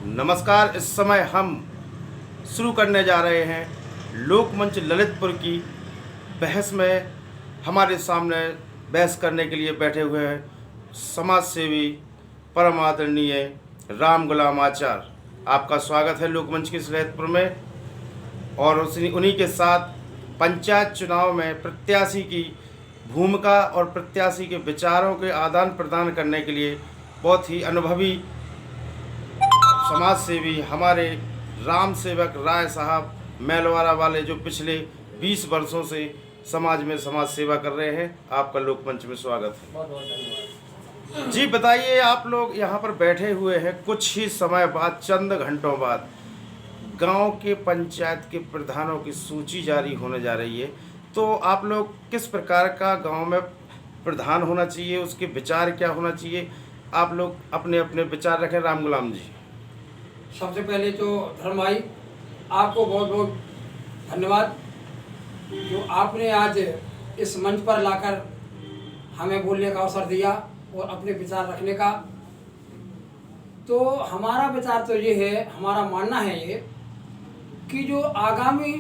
नमस्कार। इस समय हम शुरू करने जा रहे हैं लोकमंच ललितपुर की बहस में। हमारे सामने बहस करने के लिए बैठे हुए हैं समाज सेवी परम आदरणीय राम गुलाम आचार्य। आपका स्वागत है लोकमंच की इस ललितपुर में। और उन्हीं के साथ पंचायत चुनाव में प्रत्याशी की भूमिका और प्रत्याशी के विचारों के आदान प्रदान करने के लिए बहुत ही अनुभवी समाज सेवी हमारे राम सेवक राय साहब मैलवारा वाले, जो पिछले 20 वर्षों से समाज में समाज सेवा कर रहे हैं। आपका लोकमंच में स्वागत है। बहुत बहुत धन्यवाद। जी बताइए, आप लोग यहाँ पर बैठे हुए हैं, कुछ ही समय बाद, चंद घंटों बाद गांव के पंचायत के प्रधानों की सूची जारी होने जा रही है। तो आप लोग किस प्रकार का गांव में प्रधान होना चाहिए, उसके विचार क्या होना चाहिए, आप लोग अपने अपने विचार रखें। राम गुलाम जी। सबसे पहले तो धर्म भाई, आपको बहुत बहुत धन्यवाद जो आपने आज इस मंच पर लाकर हमें बोलने का अवसर दिया और अपने विचार रखने का। तो हमारा विचार तो ये है, हमारा मानना है ये कि जो आगामी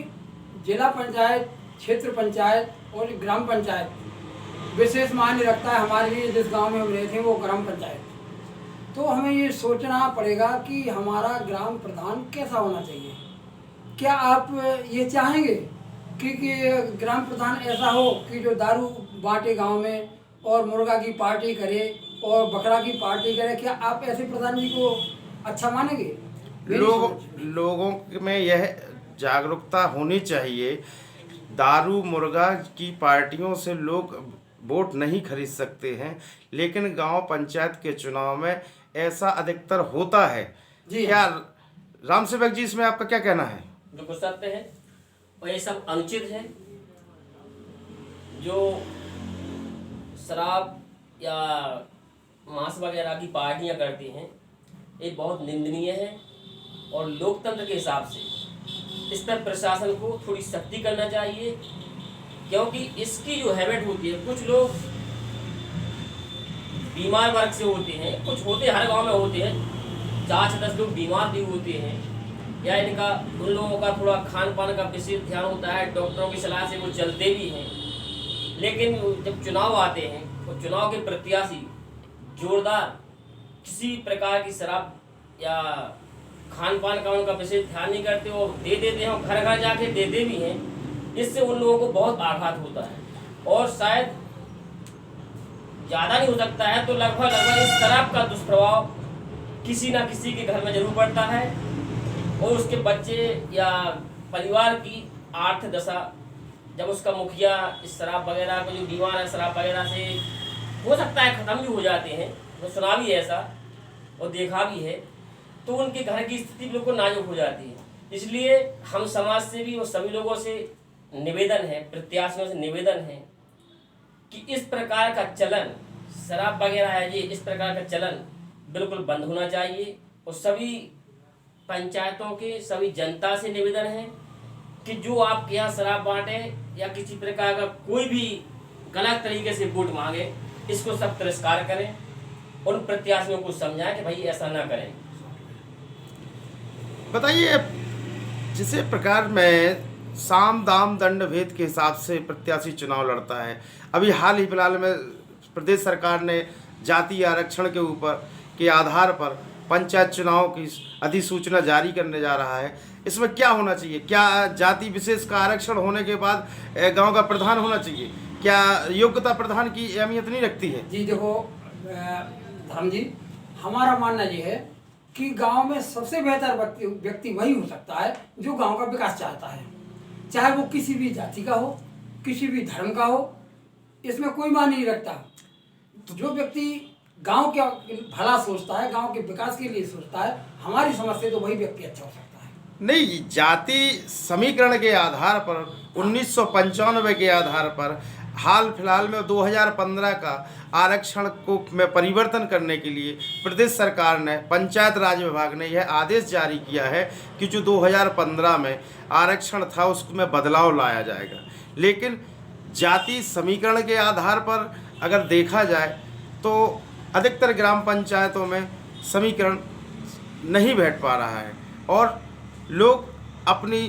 जिला पंचायत, क्षेत्र पंचायत और ग्राम पंचायत विशेष मायने रखता है हमारे लिए। जिस गांव में हम रहते हैं वो ग्राम पंचायत, तो हमें ये सोचना पड़ेगा कि हमारा ग्राम प्रधान कैसा होना चाहिए। क्या आप ये चाहेंगे कि ग्राम प्रधान ऐसा हो कि जो दारू बांटे गांव में और मुर्गा की पार्टी करे और बकरा की पार्टी करे? क्या आप ऐसे प्रधान जी को अच्छा मानेंगे? लोगों में यह जागरूकता होनी चाहिए। दारू मुर्गा की पार्टियों से लोग वोट नहीं खरीद सकते हैं, लेकिन गांव पंचायत के चुनाव में ऐसा अधिकतर होता है। जी क्या राम सेवक जी, इसमें आपका क्या कहना है? बिल्कुल सत्य है और ये सब अनुचित है। जो शराब या मांस वगैरह की पार्टियां करती हैं, ये बहुत निंदनीय है और लोकतंत्र के हिसाब से इस पर प्रशासन को थोड़ी सख्ती करना चाहिए, क्योंकि इसकी जो हैबिट होती है, कुछ लोग बीमार वर्ग से होते हैं, कुछ होते हर गांव में होते हैं, 4 से 10 लोग बीमार भी होते हैं, या इनका उन लोगों का थोड़ा खान पान का विशेष ध्यान होता है, डॉक्टरों की सलाह से वो चलते भी हैं। लेकिन जब चुनाव आते हैं तो चुनाव के प्रत्याशी जोरदार किसी प्रकार की शराब या खान पान का उनका विशेष ध्यान नहीं करते और दे देते हैं, और घर घर जाके देते भी हैं। इससे उन लोगों को बहुत आघात होता है और शायद ज़्यादा नहीं हो सकता है तो लगभग इस शराब का दुष्प्रभाव किसी ना किसी के घर में जरूर पड़ता है, और उसके बच्चे या परिवार की आर्थिक दशा, जब उसका मुखिया इस शराब वगैरह को, जो बीमार है शराब वगैरह से, हो सकता है ख़त्म भी हो जाते हैं। तो सुना भी है ऐसा और देखा भी है, तो उनके घर की स्थिति बिल्कुल नाजुक हो जाती है। इसलिए हम समाज से भी और सभी लोगों से निवेदन है, प्रत्याशियों से निवेदन है कि इस प्रकार का चलन, शराब वगैरह है ये, इस प्रकार का चलन बिल्कुल बंद होना चाहिए। और सभी पंचायतों के सभी जनता से निवेदन है कि जो आपके यहाँ शराब बांटे या किसी प्रकार का कोई भी गलत तरीके से वोट मांगे, इसको सब तिरस्कार करें, उन प्रत्याशियों को समझाएं कि भाई ऐसा ना करें। बताइए, जिस प्रकार में साम दाम दंड भेद के हिसाब से प्रत्याशी चुनाव लड़ता है, अभी हाल ही फिलहाल में प्रदेश सरकार ने जाति आरक्षण के ऊपर के आधार पर पंचायत चुनाव की अधिसूचना जारी करने जा रहा है। इसमें क्या होना चाहिए? क्या जाति विशेष का आरक्षण होने के बाद गांव का प्रधान होना चाहिए? क्या योग्यता प्रधान की अहमियत नहीं रखती है? जी देखो धर्म जी, हमारा मानना ये है कि गांव में सबसे बेहतर व्यक्ति वही हो सकता है जो गांव का विकास चाहता है, चाहे वो किसी भी जाति का हो, किसी भी धर्म का हो, इसमें कोई मायने नहीं रखता। तो जो व्यक्ति गांव का भला सोचता है, गांव के विकास के लिए सोचता है, हमारी समझ से तो वही व्यक्ति अच्छा हो सकता है। नहीं, जाति समीकरण के आधार पर 1995 के आधार पर हाल फिलहाल में 2015 का आरक्षण को में परिवर्तन करने के लिए प्रदेश सरकार ने, पंचायत राज विभाग ने यह आदेश जारी किया है कि जो 2015 में आरक्षण था उसमें बदलाव लाया जाएगा। लेकिन जाति समीकरण के आधार पर अगर देखा जाए तो अधिकतर ग्राम पंचायतों में समीकरण नहीं बैठ पा रहा है और लोग अपनी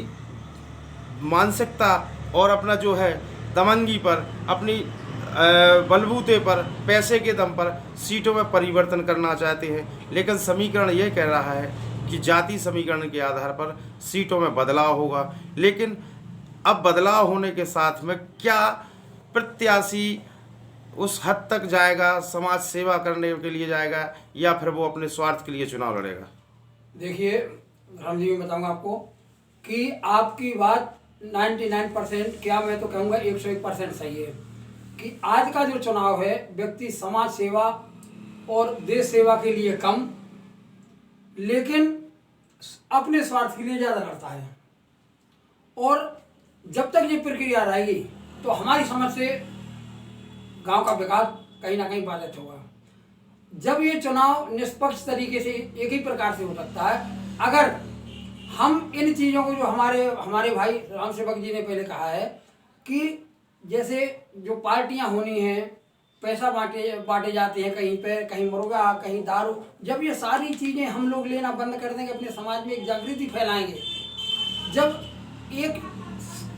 मानसिकता और अपना जो है दमनगी पर, अपनी बलबूते पर, पैसे के दम पर सीटों में परिवर्तन करना चाहते हैं। लेकिन समीकरण ये कह रहा है कि जाति समीकरण के आधार पर सीटों में बदलाव होगा। लेकिन अब बदलाव होने के साथ में क्या प्रत्याशी उस हद तक जाएगा, समाज सेवा करने के लिए जाएगा, या फिर वो अपने स्वार्थ के लिए चुनाव लड़ेगा? देखिए राम जी, मैं बताऊंगा आपको कि आपकी बात 99%, क्या मैं तो कहूँगा 101% सही है कि आज का जो चुनाव है व्यक्ति समाज सेवा और देश सेवा के लिए कम, लेकिन अपने स्वार्थ के लिए ज़्यादा करता है। और जब तक ये प्रक्रिया रहेगी तो हमारी समझ से गांव का विकास कहीं ना कहीं बाधित होगा। जब ये चुनाव निष्पक्ष तरीके से एक ही प्रकार से हो सकता है अगर हम इन चीज़ों को, जो हमारे भाई राम सेवक जी ने पहले कहा है कि जैसे जो पार्टियां होनी हैं, पैसा बांटे जाते हैं, कहीं पे कहीं मुर्गा, कहीं दारू, जब ये सारी चीज़ें हम लोग लेना बंद कर देंगे, अपने समाज में एक जागृति फैलाएंगे, जब एक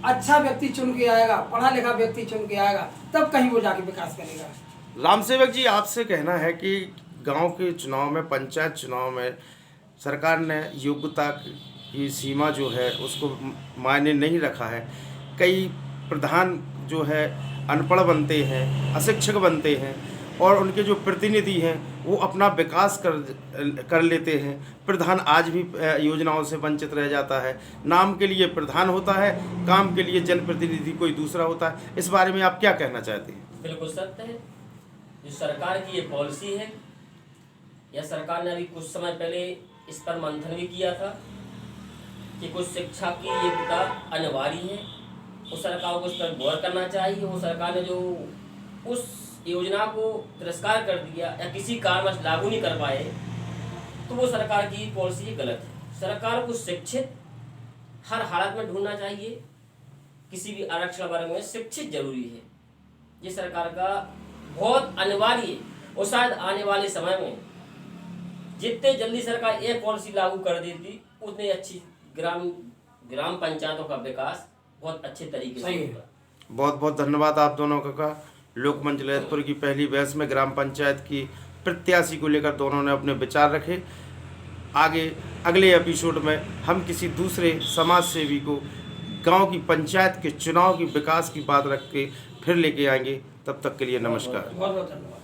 अच्छा व्यक्ति चुन के आएगा, पढ़ा लिखा व्यक्ति चुन के आएगा, तब कहीं वो जाके विकास करेगा। राम सेवक जी, आपसे कहना है कि गांव के चुनाव में, पंचायत चुनाव में सरकार ने योग्यता की सीमा जो है उसको मायने नहीं रखा है। कई प्रधान जो है अनपढ़ बनते हैं, अशिक्षक बनते हैं और उनके जो प्रतिनिधि हैं वो अपना विकास कर लेते हैं। प्रधान आज भी योजनाओं से वंचित रह जाता है। नाम के लिए प्रधान होता है, काम के लिए जनप्रतिनिधि कोई दूसरा होता है। इस बारे में आप क्या कहना चाहते हैं? बिल्कुल सत्य है। जो सरकार की ये पॉलिसी है, यह सरकार ने अभी कुछ समय पहले इस पर मंथन भी किया था कि कुछ शिक्षा की योग्यता अनिवार्य है, उस सरकार को उस पर गौर करना चाहिए। वो सरकार ने जो उस योजना को तिरस्कार कर दिया या किसी कारणवश लागू नहीं कर पाए, तो वो सरकार की पॉलिसी गलत है। सरकार को शिक्षित हर हालत में ढूंढना चाहिए। किसी भी आरक्षण वर्ग में शिक्षित जरूरी है, ये सरकार का बहुत अनिवार्य है। और शायद आने वाले समय में जितने जल्दी सरकार ये पॉलिसी लागू कर देती, उतनी अच्छी ग्राम पंचायतों का विकास बहुत अच्छे तरीके से होगा। बहुत बहुत धन्यवाद आप दोनों का। लोकमंच ललितपुर की पहली बहस में ग्राम पंचायत की प्रत्याशी को लेकर दोनों ने अपने विचार रखे। आगे अगले एपिसोड में हम किसी दूसरे समाज सेवी को गांव की पंचायत के चुनाव की विकास की बात रख के फिर लेके आएंगे। तब तक के लिए नमस्कार। बहुत बहुत धन्यवाद।